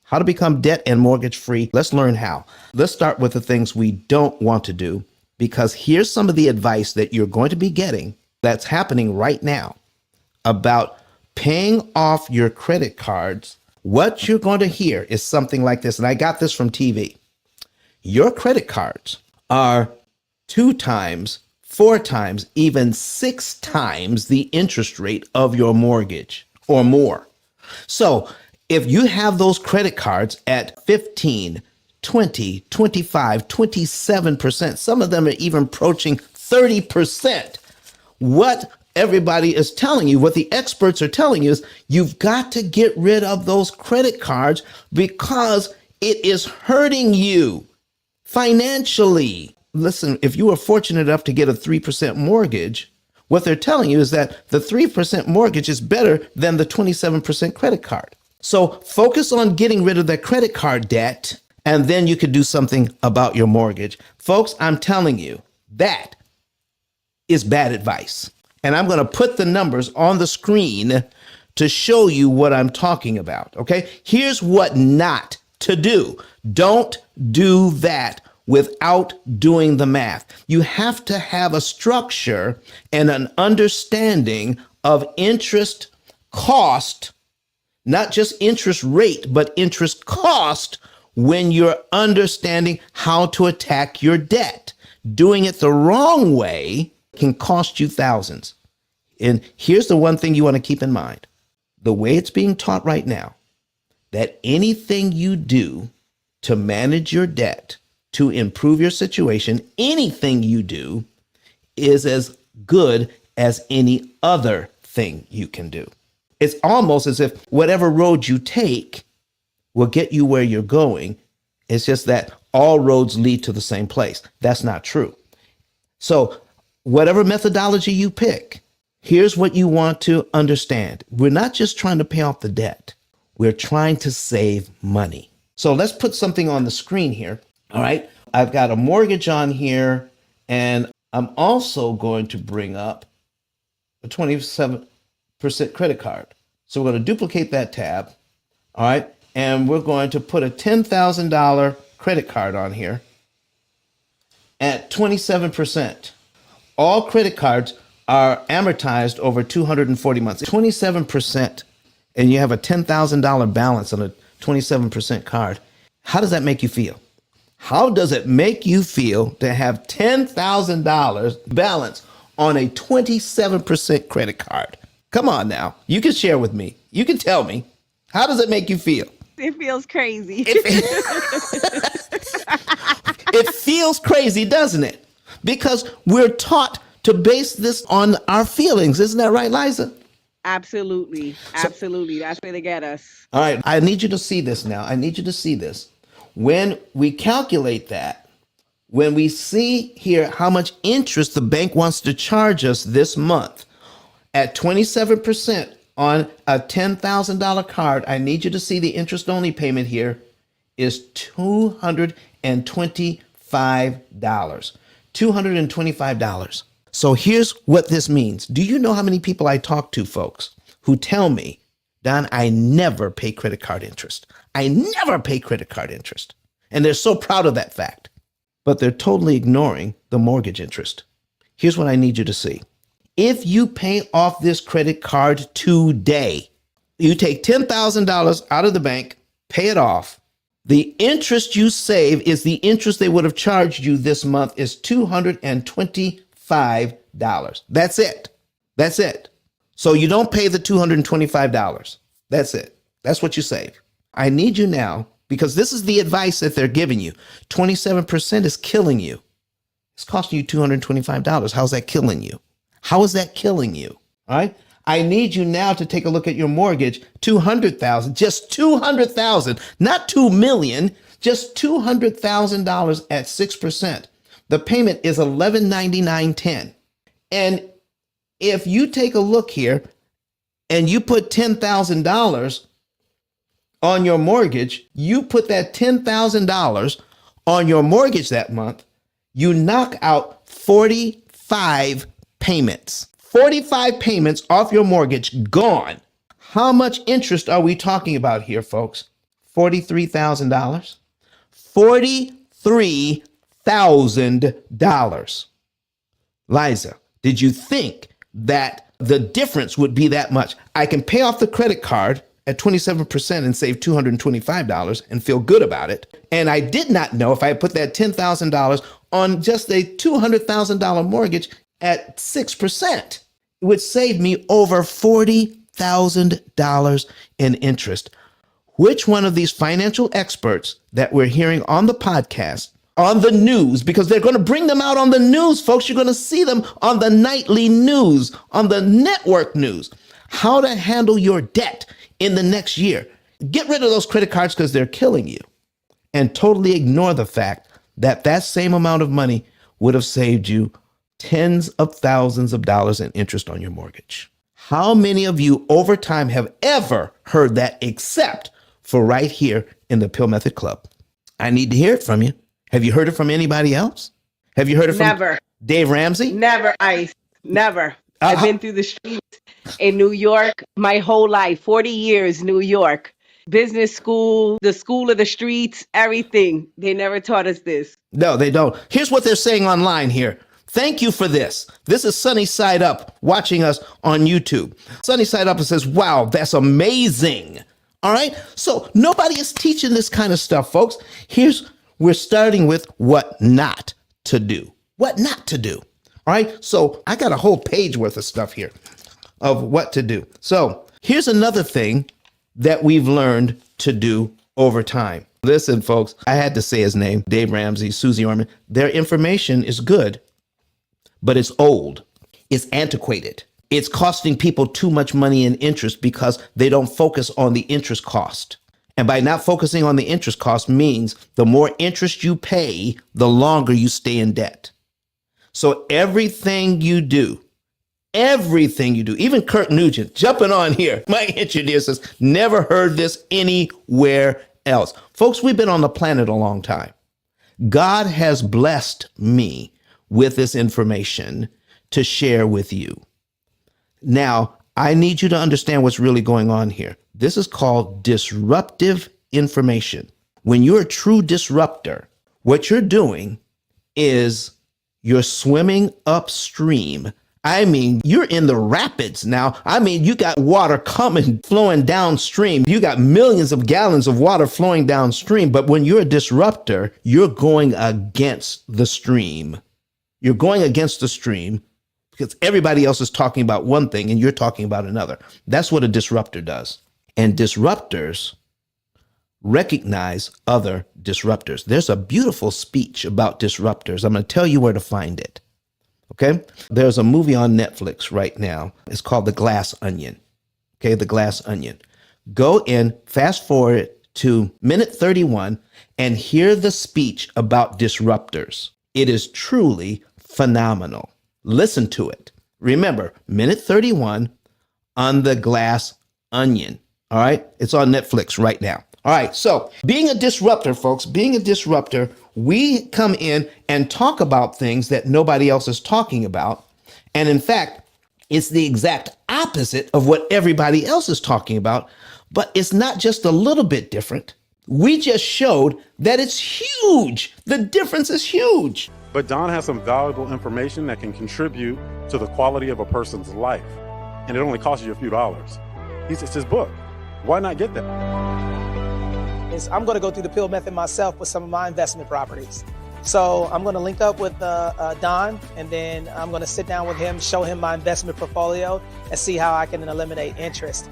how to become debt and mortgage free. Let's learn how. Let's start with the things we don't want to do, because here's some of the advice that you're going to be getting that's happening right now about paying off your credit cards. What you're going to hear is something like this, and I got this from TV. Your credit cards are 2 times, 4 times, even 6 times the interest rate of your mortgage or more. So if you have those credit cards at 15, 20, 25, 27%, some of them are even approaching 30%, what everybody is telling you, what the experts are telling you is you've got to get rid of those credit cards because it is hurting you financially. Listen, if you were fortunate enough to get a 3% mortgage, what they're telling you is that the 3% mortgage is better than the 27% credit card. So focus on getting rid of that credit card debt, and then you could do something about your mortgage. Folks, I'm telling you, that is bad advice. And I'm going to put the numbers on the screen to show you what I'm talking about. Okay, here's what not to do. Don't do that without doing the math. You have to have a structure and an understanding of interest cost, not just interest rate, but interest cost when you're understanding how to attack your debt. Doing it the wrong way can cost you thousands. And here's the one thing you want to keep in mind. The way it's being taught right now, that anything you do to manage your debt, to improve your situation, anything you do is as good as any other thing you can do. It's almost as if whatever road you take will get you where you're going. It's just that all roads lead to the same place. That's not true. So whatever methodology you pick, here's what you want to understand. We're not just trying to pay off the debt. We're trying to save money. So let's put something on the screen here. All right. I've got a mortgage on here, and I'm also going to bring up a 27% credit card. So we're going to duplicate that tab. All right. And we're going to put a $10,000 credit card on here at 27%. All credit cards are amortized over 240 months. 27%, and you have a $10,000 balance on a 27% card. How does that make you feel? How does it make you feel to have $10,000 balance on a 27% credit card? Come on now. You can share with me. You can tell me. How does it make you feel? It feels crazy. It feels crazy, doesn't it? Because we're taught to base this on our feelings. Isn't that right, Liza? Absolutely. Absolutely. That's where they get us. All right. I need you to see this now. I need you to see this. When we calculate that, when we see here how much interest the bank wants to charge us this month at 27% on a $10,000 card, I need you to see the interest only payment here is $225. $225. So here's what this means. Do you know how many people I talk to, folks, who tell me, Don, I never pay credit card interest. I never pay credit card interest. And they're so proud of that fact. But they're totally ignoring the mortgage interest. Here's what I need you to see. If you pay off this credit card today, you take $10,000 out of the bank, pay it off. The interest you save is the interest they would have charged you this month is $225. That's it. That's it. So you don't pay the $225. That's it. That's what you save. I need you now, because this is the advice that they're giving you. 27% is killing you. It's costing you $225. How's that killing you? How is that killing you? All right. I need you now to take a look at your mortgage. $200,000, just $200,000, not $2 million, just $200,000 at 6%. The payment is $1199.10. And if you take a look here and you put $10,000 on your mortgage, you put that $10,000 on your mortgage that month, you knock out 45 payments. 45 payments off your mortgage gone. How much interest are we talking about here, folks? $43,000. $43,000. Liza, did you think that the difference would be that much? I can pay off the credit card at 27% and save $225 and feel good about it. And I did not know if I put that $10,000 on just a $200,000 mortgage at 6%, it would save me over $40,000 in interest. Which one of these financial experts that we're hearing on the podcast, on the news, because they're going to bring them out on the news, folks, you're going to see them on the nightly news, on the network news, how to handle your debt in the next year. Get rid of those credit cards because they're killing you, and totally ignore the fact that that same amount of money would have saved you tens of thousands of dollars in interest on your mortgage. How many of you over time have ever heard that except for right here in the P.I.L.L Method Club? I need to hear it from you. Have you heard it from anybody else? Have you heard it from Never. Dave Ramsey? Never, Ice. Never. I've been through the streets in New York my whole life, 40 years, New York. Business school, the school of the streets, everything. They never taught us this. No, they don't. Here's what they're saying online here. Thank you for this. This is Sunny Side Up watching us on YouTube. Sunny Side Up says, wow, that's amazing. All right. So nobody is teaching this kind of stuff, folks. We're starting with what not to do. What not to do. All right. So I got a whole page worth of stuff here of what to do. So here's another thing that we've learned to do over time. Listen, folks, I had to say his name, Dave Ramsey, Susie Orman. Their information is good, but it's old. It's antiquated. It's costing people too much money in interest because they don't focus on the interest cost. And by not focusing on the interest cost means the more interest you pay, the longer you stay in debt. So everything you do, even Kurt Nugent jumping on here, my engineer says, never heard this anywhere else. Folks, we've been on the planet a long time. God has blessed me with this information to share with you. Now, I need you to understand what's really going on here. This is called disruptive information. When you're a true disruptor, what you're doing is you're swimming upstream. I mean, you're in the rapids now. I mean, you got water flowing downstream. You got millions of gallons of water flowing downstream. But when you're a disruptor, you're going against the stream. You're going against the stream because everybody else is talking about one thing and you're talking about another. That's what a disruptor does. And disruptors recognize other disruptors. There's a beautiful speech about disruptors. I'm going to tell you where to find it. Okay? There's a movie on Netflix right now. It's called The Glass Onion. Okay, The Glass Onion. Go in, fast forward to minute 31 and hear the speech about disruptors. It is truly phenomenal. Listen to it. Remember, minute 31 on The Glass Onion. All right? It's on Netflix right now. All right. So being a disruptor, folks, we come in and talk about things that nobody else is talking about. And in fact, it's the exact opposite of what everybody else is talking about. But it's not just a little bit different. We just showed that it's huge. The difference is huge. But Don has some valuable information that can contribute to the quality of a person's life. And it only costs you a few dollars. It's his book. Why not get that? I'm going to go through the P.I.L.L method myself with some of my investment properties. So I'm going to link up with Don, and then I'm going to sit down with him, show him my investment portfolio, and see how I can eliminate interest.